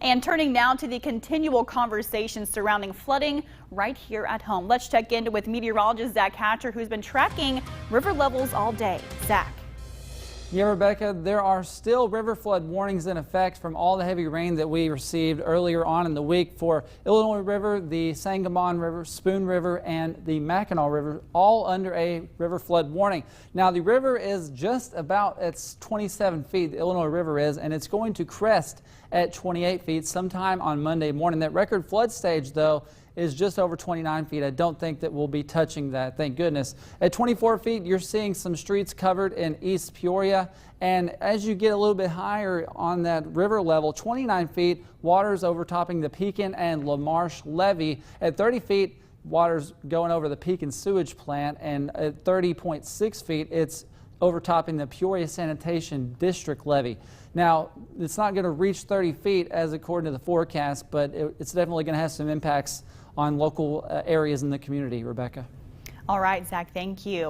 And turning now to the continual conversation surrounding flooding right here at home. Let's check in with meteorologist Zach Hatcher, who's been tracking river levels all day. Zach. Yeah, Rebecca, there are still river flood warnings in effect from all the heavy rain that we received earlier on in the week for Illinois River, the Sangamon River, Spoon River, and the Mackinac River, all under a river flood warning. Now, the river is just about at 27 feet, the Illinois River is, and it's going to crest at 28 feet sometime on Monday morning. That record flood stage, though, is just over 29 feet. I don't think that we'll be touching that, thank goodness. At 24 feet, you're seeing some streets covered in East Peoria. And as you get a little bit higher on that river level, 29 feet, water's overtopping the Pekin and LaMarche levee. At 30 feet, water's going over the Pekin sewage plant. And at 30.6 feet, it's overtopping the Peoria Sanitation District levee. Now, it's not going to reach 30 feet as according to the forecast, but it's definitely going to have some impacts on local areas in the community. Rebecca. All right, Zach, thank you.